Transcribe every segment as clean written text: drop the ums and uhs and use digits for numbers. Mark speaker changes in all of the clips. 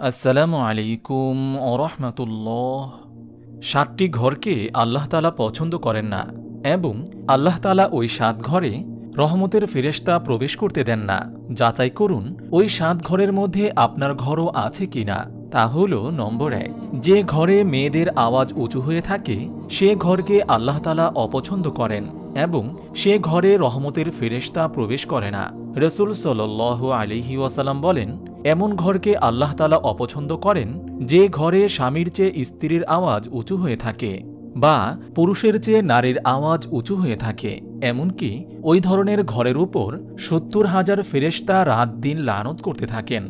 Speaker 1: আসসালামু আলাইকুম ওরহমাতুল্লাহ। ৭টি ঘরকে আল্লাহ তাআলা পছন্দ করেন না এবং আল্লাহ তাআলা ওই ৭ ঘরে রহমতের ফেরেশতা প্রবেশ করতে দেন না। যাচাই করুন ওই ৭ ঘরের মধ্যে আপনার ঘরও আছে কিনা। তা হল নম্বর ১, যে ঘরে মেয়েদের আওয়াজ উঁচু হয়ে থাকে সে ঘরকে আল্লাহ তাআলা অপছন্দ করেন এবং সে ঘরে রহমতের ফেরেশতা প্রবেশ করে না। রাসূল সাল্লাল্লাহু আলাইহি ওয়াসাল্লাম বলেন, এমন ঘরকে আল্লাহ তাআলা অপছন্দ করেন যে ঘরে স্বামীর চেয়ে স্ত্রীর আওয়াজ উঁচু হয়ে থাকে বা পুরুষের চেয়ে নারীর আওয়াজ উঁচু হয়ে থাকে। এমনকি ওই ধরনের ঘরের উপর ৭০,০০০ ফেরেশতা রাত দিন লানত করতে থাকেন।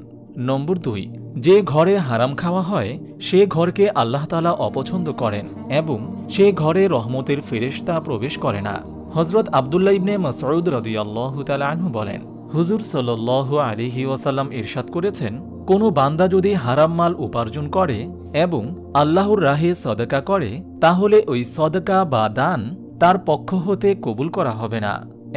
Speaker 1: নম্বর ২, যে ঘরে হারাম খাওয়া হয় সে ঘরকে আল্লাহ তাআলা অপছন্দ করেন এবং সে ঘরে রহমতের ফেরেশতা প্রবেশ করে না। হযরত আব্দুল্লাহ ইবনে মাসউদ রাদিয়াল্লাহু তাআলা আনহু বলেন, হুজুর সাল্লাল্লাহু আলাইহি ওয়াসাল্লাম ইরশাদ করেছেন, কোনো বান্দা যদি হারাম মাল উপার্জন করে এবং আল্লাহর রাহে সদকা করে তাহলে ওই সদকা বা দান তার পক্ষ হতে কবুল করা হবে না,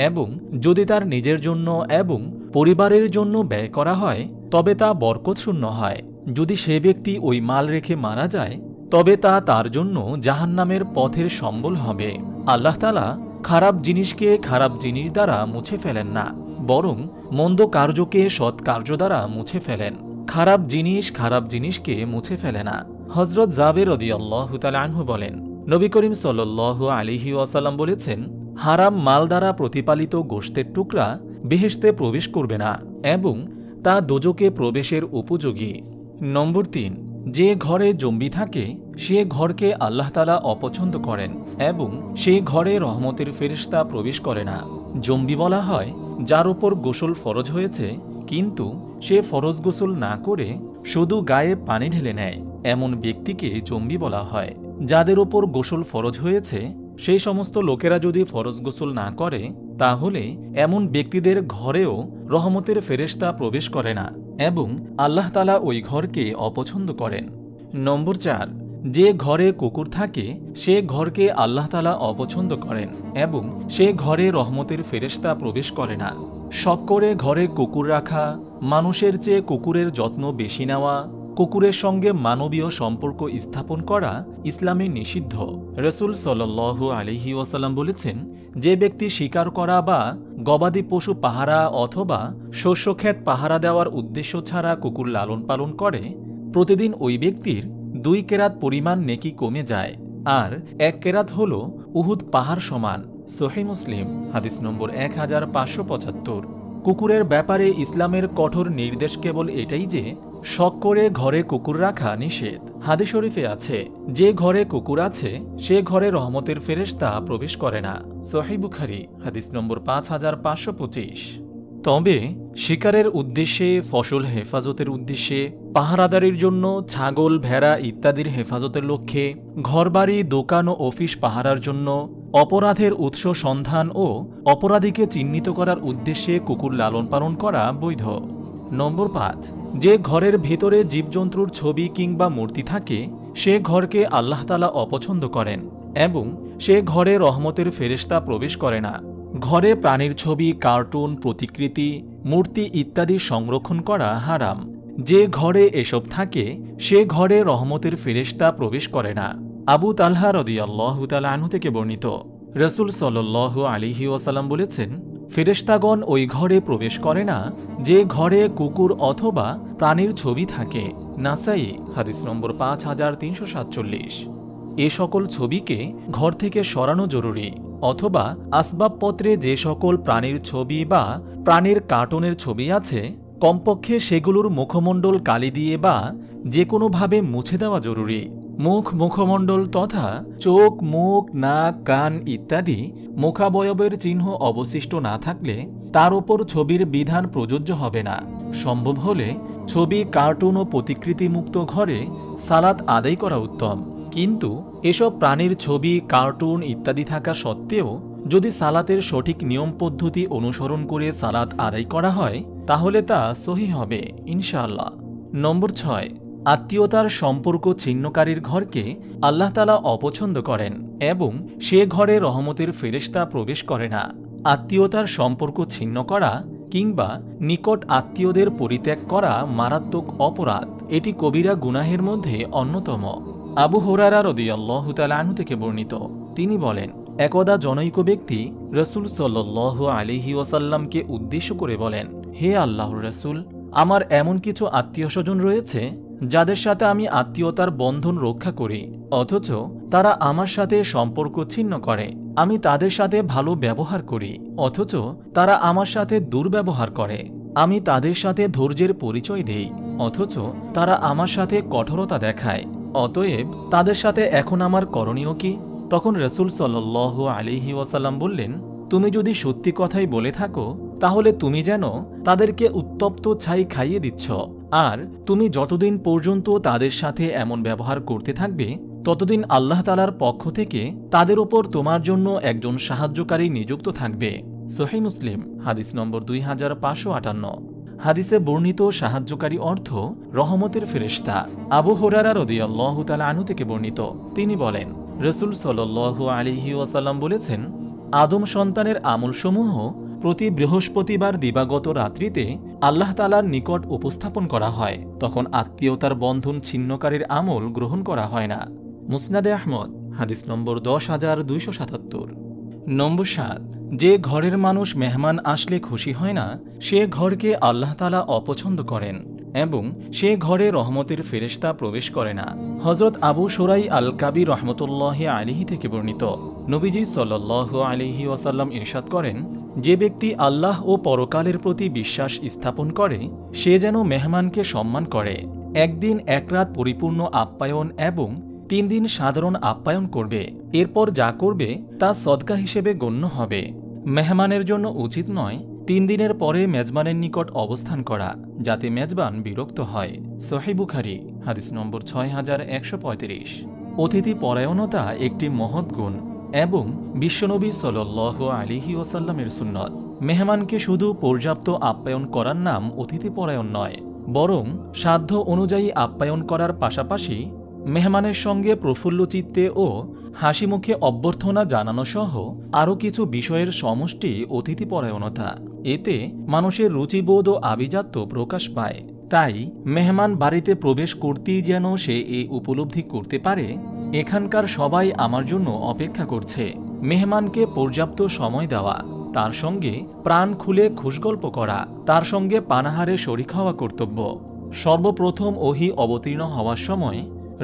Speaker 1: এবং যদি তার নিজের জন্য এবং পরিবারের জন্য ব্যয় করা হয় তবে তা বরকতশূন্য হয়। যদি সে ব্যক্তি ওই মাল রেখে মারা যায় তবে তা তার জন্য জাহান্নামের পথের সম্বল হবে। আল্লাহ তাআলা খারাপ জিনিসকে খারাপ জিনিস দ্বারা মুছে ফেলেন না, বরং মন্দ কার্যকে সৎ কার্য দ্বারা মুছে ফেলেন। খারাপ জিনিস খারাপ জিনিসকে মুছে ফেলে না। হযরত জাবের রাদিয়াল্লাহু তাআলা আনহু বলেন, নবী করিম সাল্লাল্লাহু আলাইহি ওয়াসাল্লাম বলেছেন, হারাম মাল দ্বারা প্রতিপালিত গোশতের টুকরা বেহেশতে প্রবেশ করবে না এবং তা দোজকে প্রবেশের উপযোগী। নম্বর ৩, যে ঘরে জম্বি থাকে সে ঘরকে আল্লাহ তাআলা অপছন্দ করেন এবং সে ঘরে রহমতের ফেরেশতা প্রবেশ করে না। জম্বি বলা হয় যার ওপর গোসল ফরজ হয়েছে কিন্তু সে ফরজ গোসল না করে শুধু গায়ে পানি ঢেলে নেয়, এমন ব্যক্তিকে জম্বি বলা হয়। যাদের ওপর গোসল ফরজ হয়েছে সেই সমস্ত লোকেরা যদি ফরজ গোসল না করে তাহলে এমন ব্যক্তিদের ঘরেও রহমতের ফেরেশতা প্রবেশ করে না এবং আল্লাহ তাআলা ওই ঘরকে অপছন্দ করেন। নম্বর ৪, যে ঘরে কুকুর থাকে সে ঘরকে আল্লাহ তাআলা অপছন্দ করেন এবং সে ঘরে রহমতের ফেরেশতা প্রবেশ করে না। শখ করে ঘরে কুকুর রাখা, মানুষের চেয়ে কুকুরের যত্ন বেশি নেওয়া, কুকুরের সঙ্গে মানবীয় সম্পর্ক স্থাপন করা ইসলামে নিষিদ্ধ। রাসূল সাল্লাল্লাহু আলাইহি ওয়াসাল্লাম বলেছেন, যে ব্যক্তি শিকার করা বা গবাদি পশু পাহারা অথবা শস্যক্ষেত পাহারা দেওয়ার উদ্দেশ্য ছাড়া কুকুর লালন পালন করে প্রতিদিন ওই ব্যক্তির ২ কেরাত পরিমাণ নেকি কমে যায়, আর ১ কেরাত হল উহুদ পাহাড় সমান। সহিহ মুসলিম হাদিস নম্বর ১৫৭৫। কুকুরের ব্যাপারে ইসলামের কঠোর নির্দেশ কেবল এটাই যে শখ করে ঘরে কুকুর রাখা নিষেধ। হাদিস শরীফে আছে, যে ঘরে কুকুর আছে সে ঘরে রহমতের ফেরেশতা প্রবেশ করে না। সহিহ বুখারী হাদিস নম্বর ৫৫২৫। তবে শিকারের উদ্দেশ্যে, ফসল হেফাজতের উদ্দেশ্যে, পাহারাদারির জন্য ছাগল ভেড়া ইত্যাদির হেফাজতের লক্ষ্যে, ঘরবাড়ি দোকান ও অফিস পাহারার জন্য, অপরাধের উৎস সন্ধান ও অপরাধীকে চিহ্নিত করার উদ্দেশ্যে কুকুর লালন পালন করা বৈধ। নম্বর ৫, যে ঘরের ভেতরে জীবজন্তুর ছবি কিংবা মূর্তি থাকে সে ঘরকে আল্লাহ তাআলা অপছন্দ করেন এবং সে ঘরে রহমতের ফেরেশতা প্রবেশ করে না। ঘরে প্রাণীর ছবি, কার্টুন, প্রতিকৃতি, মূর্তি ইত্যাদি সংরক্ষণ করা হারাম। যে ঘরে এসব থাকে সে ঘরে রহমতের ফেরেশতা প্রবেশ করে না। আবু তালহা রাদিয়াল্লাহু তাআলা আনহু থেকে বর্ণিত, রাসূল সাল্লাল্লাহু আলাইহি ওয়াসাল্লাম বলেছেন, ফেরেশতাগণ ওই ঘরে প্রবেশ করে না যে ঘরে কুকুর অথবা প্রাণীর ছবি থাকে। নাসাই হাদিস নম্বর ৫৩৪৭। এ সকল ছবিকে ঘর থেকে সরানো জরুরি, অথবা আসবাবপত্রে যে সকল প্রাণীর ছবি বা প্রাণীর কার্টুনের ছবি আছে কমপক্ষে সেগুলোর মুখমণ্ডল কালি দিয়ে বা যে কোনোভাবে মুছে দেওয়া জরুরি। মুখমণ্ডল তথা চোখ, মুখ, নাক, কান ইত্যাদি মুখাবয়বের চিহ্ন অবশিষ্ট না থাকলে তার ওপর ছবির বিধান প্রযোজ্য হবে না। সম্ভব হলে ছবি, কার্টুন ও প্রতিকৃতিমুক্ত ঘরে সালাত আদায় করা উত্তম। কিন্তু এসব প্রাণীর ছবি, কার্টুন ইত্যাদি থাকা সত্ত্বেও যদি সালাতের সঠিক নিয়ম পদ্ধতি অনুসরণ করে সালাত আদায় করা হয় তাহলে তা সহিহ হবে ইনশাআল্লাহ। নম্বর ৬, আত্মীয়তার সম্পর্ক ছিন্নকারীর ঘরকে আল্লাহ তাআলা অপছন্দ করেন এবং সে ঘরে রহমতের ফেরেশতা প্রবেশ করে না। আত্মীয়তার সম্পর্ক ছিন্ন করা কিংবা নিকট আত্মীয়দের পরিত্যাগ করা মারাত্মক অপরাধ। এটি কবিরা গুনাহের মধ্যে অন্যতম। আবু হুরায়রা রাদিয়াল্লাহু তাআলা আনহু থেকে বর্ণিত, তিনি বলেন, একদা জনৈক ব্যক্তি রাসূল সাল্লাল্লাহু আলাইহি ওয়াসাল্লামকে উদ্দেশ্য করে বলেন, হে আল্লাহর রাসূল, আমার এমন কিছু আত্মীয়স্বজন রয়েছে যাদের সাথে আমি আত্মীয়তার বন্ধন রক্ষা করি, অথচ তারা আমার সাথে সম্পর্ক ছিন্ন করে। আমি তাদের সাথে ভালো ব্যবহার করি, অথচ তারা আমার সাথে দুর্ব্যবহার করে। আমি তাদের সাথে ধৈর্যের পরিচয় দেই, অথচ তারা আমার সাথে কঠোরতা দেখায়। অতএব তাদের সাথে এখন আমার করণীয় কি? তখন রাসূল সাল্লাল্লাহু আলাইহি ওয়াসাল্লাম বললেন, তুমি যদি সত্যি কথাই বলে থাকো তাহলে তুমি যেন তাদেরকে উত্তপ্ত ছাই খাইয়ে দিচ্ছ, আর তুমি যতদিন পর্যন্ত তাদের সাথে এমন ব্যবহার করতে থাকবে ততদিন আল্লাহ তাআলার পক্ষ থেকে তাদের ওপর তোমার জন্য একজন সাহায্যকারী নিযুক্ত থাকবে। সহিহ মুসলিম হাদিস নম্বর 2558। হাদিসে বর্ণিত সাহায্যকারী অর্থ রহমতের ফেরেশতা। আবু হুরায়রা রাদিয়াল্লাহু তাআলা আনহু থেকে বর্ণিত, তিনি বলেন, রাসূল সাল্লাল্লাহু আলাইহি ওয়াসাল্লাম বলেছেন, আদম সন্তানের আমলসমূহ প্রতি বৃহস্পতিবার দিবাগত রাত্রিতে আল্লাহ তাআলার নিকট উপস্থাপন করা হয়। তখন আত্মীয়তার বন্ধন ছিন্নকারীর আমল গ্রহণ করা হয় না। মুসনাদে আহমদ হাদিস নম্বর 10277। নম্বর 7, যে ঘরের মানুষ মেহমান আসলে খুশি হয় না সে ঘরকে আল্লাহ তাআলা অপছন্দ করেন এবং সে ঘরে রহমতের ফেরেশতা প্রবেশ করে না। হযরত আবু শুরাই আল কাবি রাহমাতুল্লাহি আলাইহি থেকে বর্ণিত, নবীজি সাল্লাল্লাহু আলাইহি ওয়াসাল্লাম ইরশাদ করেন, যে ব্যক্তি আল্লাহ ও পরকালের প্রতি বিশ্বাস স্থাপন করে সে যেন মেহমানকে সম্মান করে। একদিন এক রাত পরিপূর্ণ আপ্যায়ন এবং 3 দিন সাধারণ আপ্যায়ন করবে। এরপর যা করবে তা সদকা হিসেবে গণ্য হবে। মেহমানের জন্য উচিত নয় 3 দিনের পরে মেজবানের নিকট অবস্থান করা, যাতে মেজবান বিরক্ত হয়। সহিহ বুখারী হাদিস নম্বর 6135। অতিথি পরায়ণতা একটি মহৎ গুণ এবং বিশ্বনবী সাল্লাল্লাহু আলাইহি ওয়াসাল্লামের সুন্নত। মেহমানকে শুধু পর্যাপ্ত আপ্যায়ন করার নাম অতিথি পরায়ণ নয়, বরং সাধ্য অনুযায়ী আপ্যায়ন করার পাশাপাশি মেহমানের সঙ্গে প্রফুল্ল চিত্তে ও হাসি মুখে অভ্যর্থনা জানানো সহ আরও কিছু বিষয়ের সমষ্টি অতিথি পরায়ণতা। এতে মানুষের রুচিবোধ ও আভিজাত্য প্রকাশ পায়। তাই মেহমান বাড়িতে প্রবেশ করতেই যেন সে এই উপলব্ধি করতে পারে, এখানকার সবাই আমার জন্য অপেক্ষা করছে। মেহমানকে পর্যাপ্ত সময় দেওয়া, তার সঙ্গে প্রাণ খুলে খুশগল্প করা, তার সঙ্গে পানাহারে শরীক হওয়া কর্তব্য। সর্বপ্রথম ওহী অবতীর্ণ হওয়ার সময়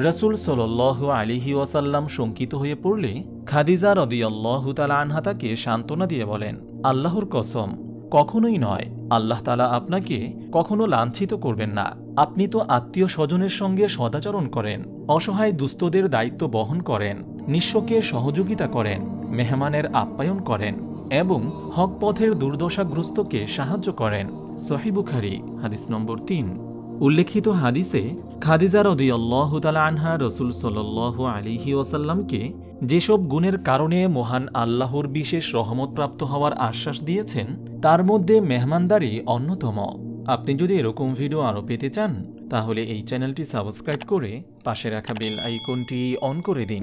Speaker 1: রাসূল সাল্লাল্লাহু আলাইহি ওয়াসাল্লাম শঙ্কিত হয়ে পড়লে খাদিজা রাদিয়াল্লাহু তাআলা আনহা তাকে সান্ত্বনা দিয়ে বলেন, আল্লাহর কসম, কখনোই নয়, আল্লাহ তাআলা আপনাকে কখনো লাঞ্ছিত করবেন না। আপনি তো আত্মীয় স্বজনের সঙ্গে সদাচরণ করেন, অসহায় দুস্থদের দায়িত্ব বহন করেন, নিঃস্বকে সহযোগিতা করেন, মেহমানের আপ্যায়ন করেন এবং হক পথের দুর্দশাগ্রস্তকে সাহায্য করেন। সহিহ বুখারী হাদিস নম্বর 3। উল্লেখিত হাদিসে খাদিজা রাদিয়াল্লাহু তাআলা আনহা রাসূল সাল্লাল্লাহু আলাইহি ওয়াসাল্লামকে যেসব গুণের কারণে মহান আল্লাহর বিশেষ রহমত প্রাপ্ত হওয়ার আশ্বাস দিয়েছেন তার মধ্যে মেহমানদারি অন্যতম। আপনি যদি এরকম ভিডিও আরও পেতে চান তাহলে এই চ্যানেলটি সাবস্ক্রাইব করে পাশে রাখা বেল আইকনটি অন করে দিন।